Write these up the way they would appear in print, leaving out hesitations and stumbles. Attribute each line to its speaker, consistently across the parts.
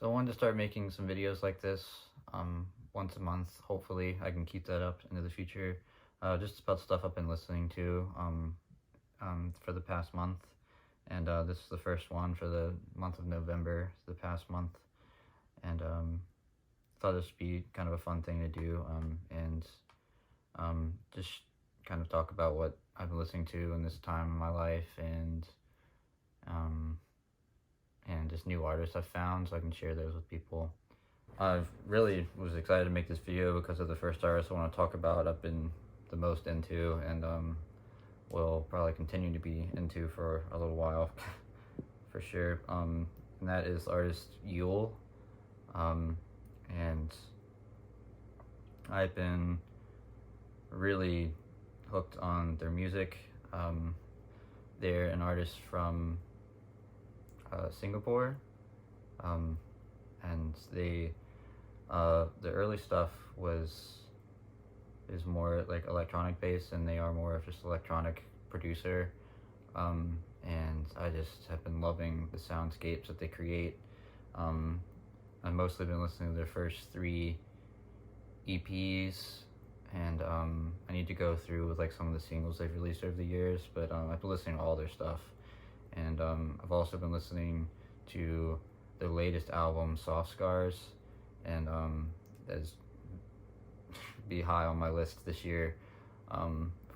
Speaker 1: So I wanted to start making some videos like this once a month. Hopefully, I can keep that up into the future. Just about stuff I've been listening to for the past month. And this is the first one for the month of November, the past month. And thought this would be kind of a fun thing to do and just kind of talk about what I've been listening to in this time in my life um, and just new artists I've found so I can share those with people. I really was excited to make this video because of the first artist I want to talk about I've been the most into and will probably continue to be into for a little while for sure. And that is artist Yule. And I've been really hooked on their music. They're an artist from Singapore, and the early stuff is more like electronic based, and they are more of just electronic producer. And I just have been loving the soundscapes that they create. I've mostly been listening to their first three EPs, and I need to go through with like some of the singles they've released over the years, but I've been listening to all their stuff. And I've also been listening to their latest album, Soft Scars, and that's be high on my list this year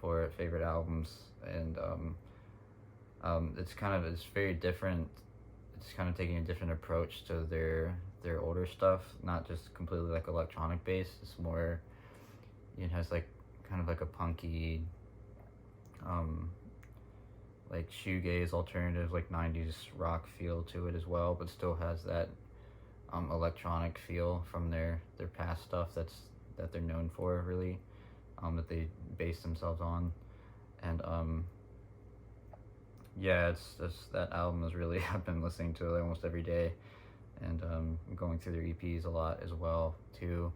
Speaker 1: for favorite albums. And it's very different. It's kind of taking a different approach to their older stuff, not just completely like electronic based. It's more, it has like kind of like a punky like shoegaze alternative, like 90s rock feel to it as well, but still has that electronic feel from their past stuff that they're known for, really, that they base themselves on. And yeah, it's just, that album is really I've been listening to it almost every day, and going through their EPs a lot as well too.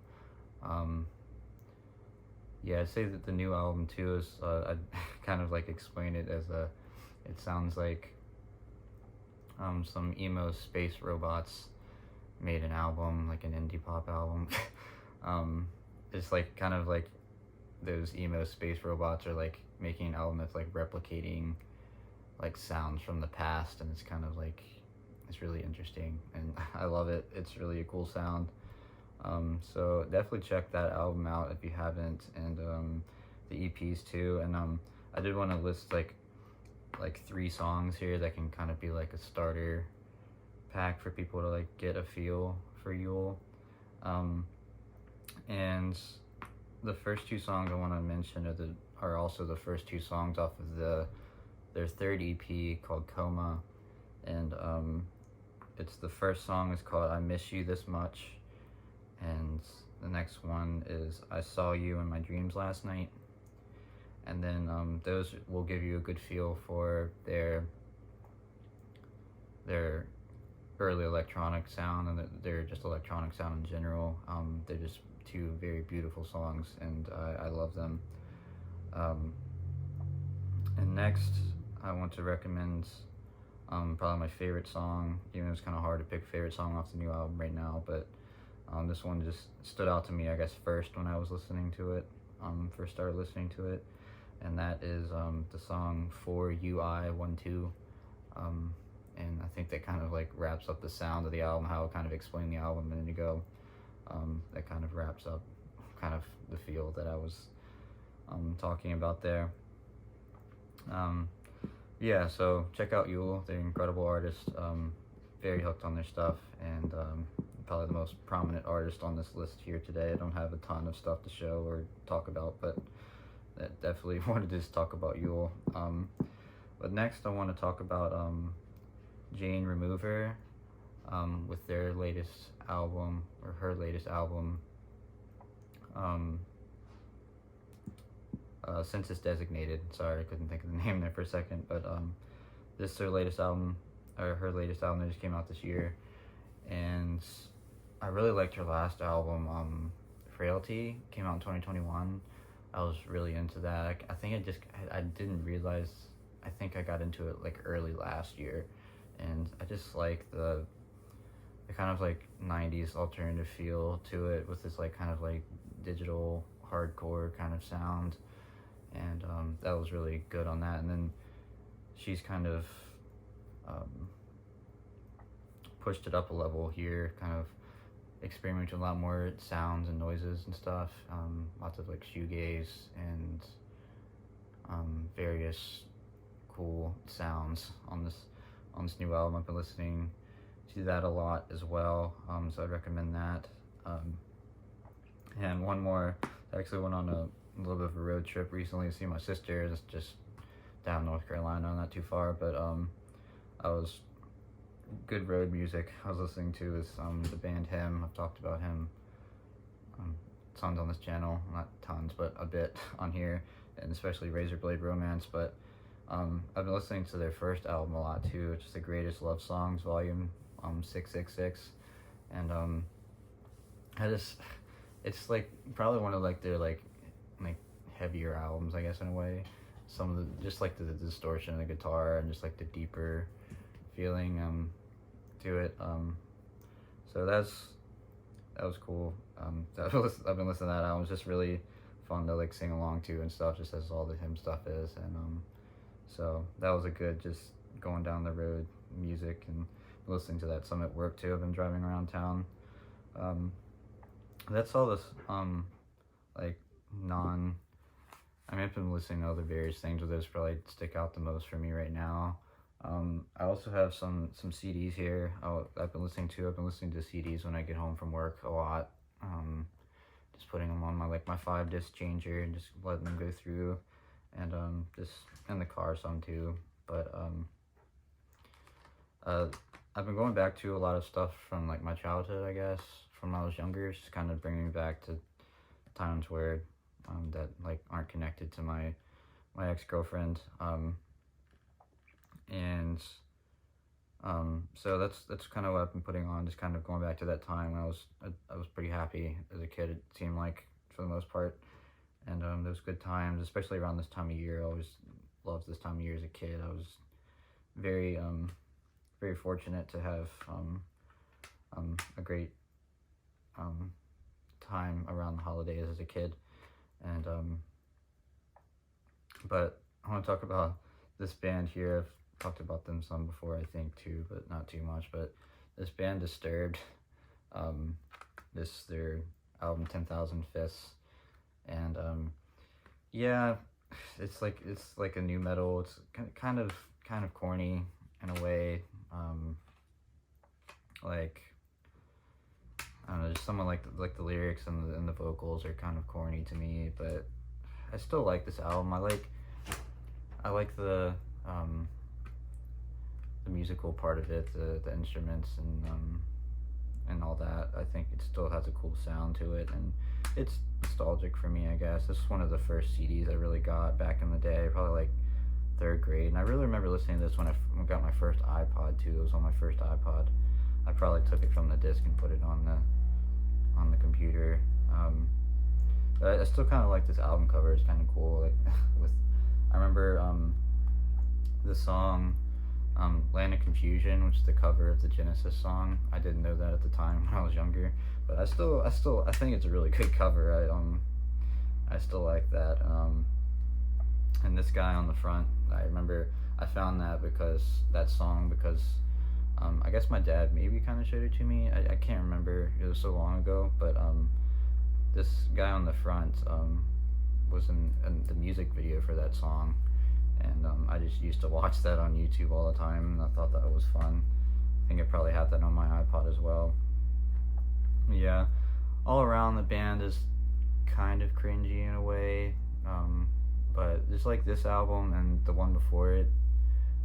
Speaker 1: Yeah, I'd say that the new album too is I'd kind of like explain it as it sounds like some emo space robots made an album, like an indie pop album. It's like kind of like those emo space robots are like making an album that's like replicating like sounds from the past, and it's kind of like, it's really interesting, and I love it. It's really a cool sound. So definitely check that album out if you haven't, and the EPs too. And I did want to list like 3 songs here that can kind of be like a starter pack for people to like get a feel for Yule. And the first 2 songs I want to mention are also the first 2 songs off of their third EP called Coma, and it's the first song is called I Miss You This Much, and the next one is I Saw You in My Dreams Last Night. And then those will give you a good feel for their early electronic sound, and their just electronic sound in general. They're just 2 very beautiful songs, and I love them. And next, I want to recommend probably my favorite song, even though it's kind of hard to pick a favorite song off the new album right now, but this one just stood out to me, I guess, first when I was listening to it, first started listening to it, and that is the song For UI12. And I think that kind of like wraps up the sound of the album, how I kind of explained the album a minute ago. That kind of wraps up kind of the feel that I was talking about there. Yeah, so check out Yule. They're an incredible artist. Very hooked on their stuff, and probably the most prominent artist on this list here today. I don't have a ton of stuff to show or talk about, but I definitely wanted to just talk about Yule. But next I want to talk about Jane Remover with their latest album, or her latest album, Census Designated. Sorry, I couldn't think of the name there for a second, but this is their latest album, or her latest album that just came out this year, and I really liked her last album, Frailty, came out in 2021. I was really into that. I think I didn't realize, I think I got into it like early last year, and I just like the the kind of like 90s alternative feel to it with this like kind of like digital hardcore kind of sound, and that was really good on that. And then she's kind of um, pushed it up a level here, kind of experimenting a lot more sounds and noises and stuff, lots of like shoegaze and various cool sounds on this new album. I've been listening to that a lot as well, so I'd recommend that. And one more, I actually went on a little bit of a road trip recently to see my sister. It's just down North Carolina, not too far, but I was good road music I was listening to is the band Him. I've talked about Him tons on this channel, not tons but a bit on here, and especially Razorblade Romance. But I've been listening to their first album a lot too, which is The Greatest Love Songs Volume 666, and it's like probably one of like their like heavier albums, I guess, in a way. Some of the, just like the distortion of the guitar and just like the deeper feeling to it. So that was cool. I've been listening to that album. It's just really fun to like sing along to and stuff, just as all the Him stuff is. And so that was a good just going down the road music, and listening to that some at work too. I've been driving around town. That's all this like I've been listening to other various things, but those probably stick out the most for me right now. I also have some CDs here. I've been listening to CDs when I get home from work a lot. Just putting them on my 5-disc changer and just letting them go through, and just in the car some too. But I've been going back to a lot of stuff from like my childhood, I guess, from when I was younger. Just kind of bringing me back to times where that like aren't connected to my ex-girlfriend. And so that's kind of what I've been putting on, just kind of going back to that time when I was pretty happy as a kid, it seemed like, for the most part. And those good times, especially around this time of year. I always loved this time of year as a kid. I was very very fortunate to have a great time around the holidays as a kid. And but I want to talk about this band here. I've talked about them some before, I think, too, but not too much. But this band, Disturbed, their album 10,000 Fists, and yeah, it's like a new metal. It's kind of corny in a way. Like, I don't know, just some of like the lyrics and the vocals are kind of corny to me, but I still like this album. I like the musical part of it, the instruments and all that. I think it still has a cool sound to it, and it's nostalgic for me, I guess. This is one of the first CDs I really got back in the day, probably like 3rd grade, and I really remember listening to this when I got my first iPod too. It was on my first iPod. I probably took it from the disc and put it on the computer. But I still kind of like this album cover. It's kind of cool. Like I remember the song Land of Confusion, which is the cover of the Genesis song. I didn't know that at the time when I was younger, but I think it's a really good cover. I still like that. And this guy on the front, I remember I found that song because I guess my dad maybe kind of showed it to me. I can't remember, it was so long ago, but this guy on the front was in the music video for that song, and I just used to watch that on YouTube all the time, and I thought that was fun. I think I probably had that on my iPod as well. Yeah, all around the band is kind of cringy in a way, but just like this album and the one before it,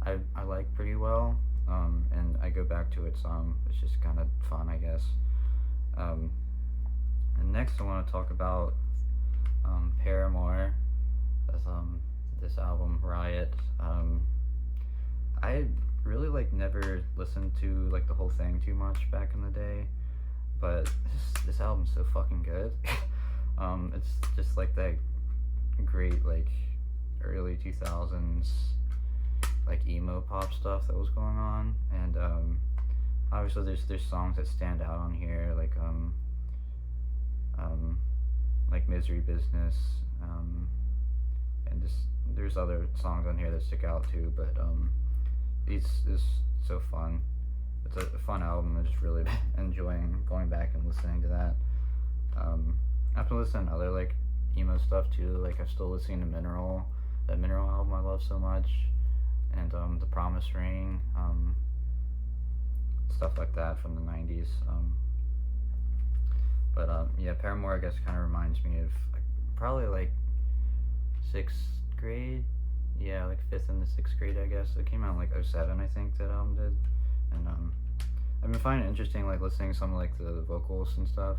Speaker 1: I like pretty well, and I go back to it some. It's just kind of fun, I guess. And next I want to talk about Paramore. That's this album, Riot. I really never listened to the whole thing too much back in the day, but this album's so fucking good. It's just that great early 2000s emo pop stuff that was going on, and obviously there's songs that stand out on here, um, like Misery Business, and just there's other songs on here that stick out too. But these is so fun. It's a fun album. I'm just really enjoying going back and listening to that. I've been listening to other like emo stuff too. Like I'm still listening to Mineral, that Mineral album I love so much, and The Promise Ring, stuff like that from the '90s. But yeah, Paramore I guess kind of reminds me of like, probably like sixth grade. Yeah, like fifth and the sixth grade I guess. It came out in like '07 I think that album did, and I've been finding it interesting like listening to some of like the vocals and stuff,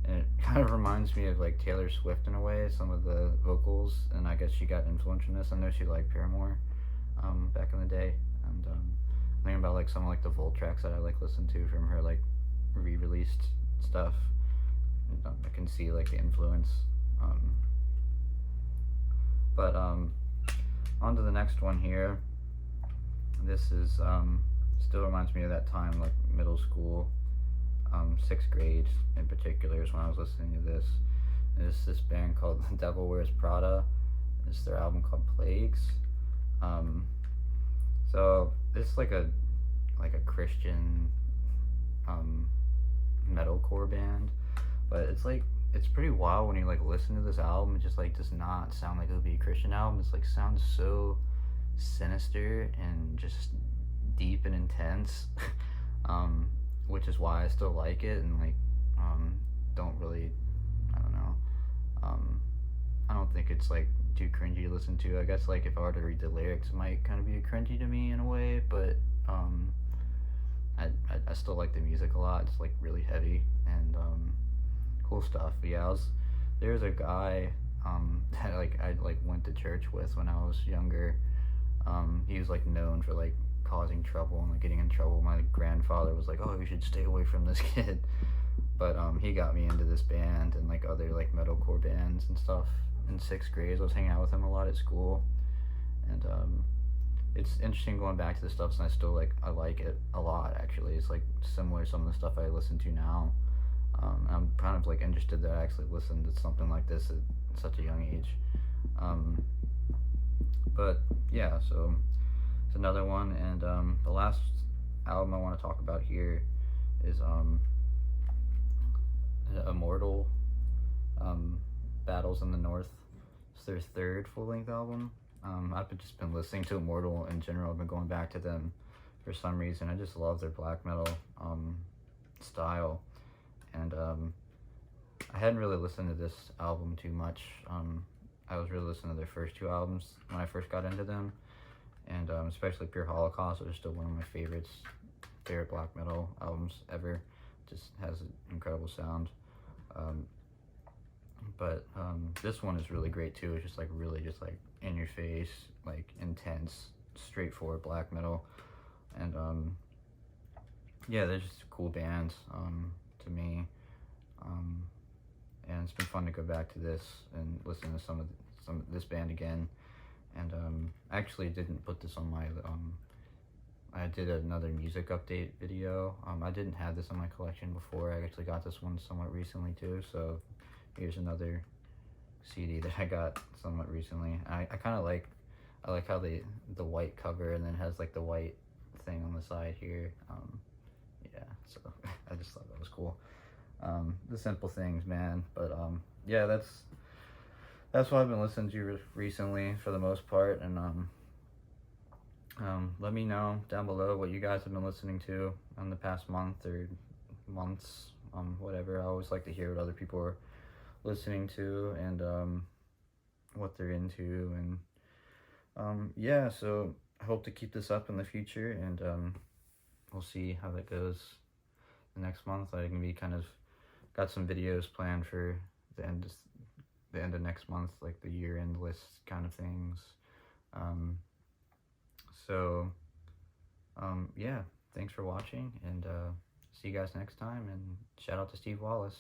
Speaker 1: and it kind of reminds me of like Taylor Swift in a way, some of the vocals, and I guess she got influenced from this. I know she liked Paramore back in the day, and thinking about like some of like the Volt tracks that I like listen to from her like re-released stuff. And, I can see like the influence. Um, but on to the next one here. This is still reminds me of that time, like middle school, sixth grade in particular is when I was listening to this. It's this band called The Devil Wears Prada. It's their album called Plagues. So this is like a Christian metalcore band, but it's like it's pretty wild when you like listen to this album. It just like does not sound like it would be a Christian album. It's like sounds so sinister and just deep and intense, which is why I still like it and like don't really I don't know I don't think it's like too cringy to listen to. I guess like if I were to read the lyrics, it might kind of be cringy to me in a way, but I still like the music a lot. It's like really heavy and cool stuff. But yeah, there was a guy that like I like went to church with when I was younger. He was like known for like causing trouble and like getting in trouble. My grandfather was like, "Oh, you should stay away from this kid." But he got me into this band and like other like metalcore bands and stuff in sixth grade. I was hanging out with him a lot at school, and it's interesting going back to the stuff, and I like it a lot actually. It's like similar to some of the stuff I listen to now. I'm kind of like interested that I actually listened to something like this at such a young age. But yeah, so it's another one, and the last album I want to talk about here is Immortal, Battles in the North. It's their third full-length album. I've just been listening to Immortal in general. I've been going back to them for some reason. I just love their black metal style, and I hadn't really listened to this album too much. I was really listening to their first two albums when I first got into them, and especially Pure Holocaust, which is still one of my favorite black metal albums ever. Just has an incredible sound. But this one is really great too. It's just like really just like in your face, like intense, straightforward black metal, and yeah, they're just a cool band to me, and it's been fun to go back to this and listen to some of this band again. And I actually didn't put this on my I did another music update video. I didn't have this on my collection before. I actually got this one somewhat recently too, so here's another CD that I got somewhat recently. I kind of like how the white cover and then has like the white thing on the side here. Yeah, so I just thought that was cool. The simple things, man. But yeah, that's what I've been listening to recently for the most part, and let me know down below what you guys have been listening to in the past month or months, whatever. I always like to hear what other people are listening to and what they're into, and yeah, so I hope to keep this up in the future, and we'll see how that goes the next month. I can be kind of got some videos planned for the end of next month, like the year-end list kind of things. So yeah, thanks for watching, and see you guys next time, and shout out to Steve Wallace.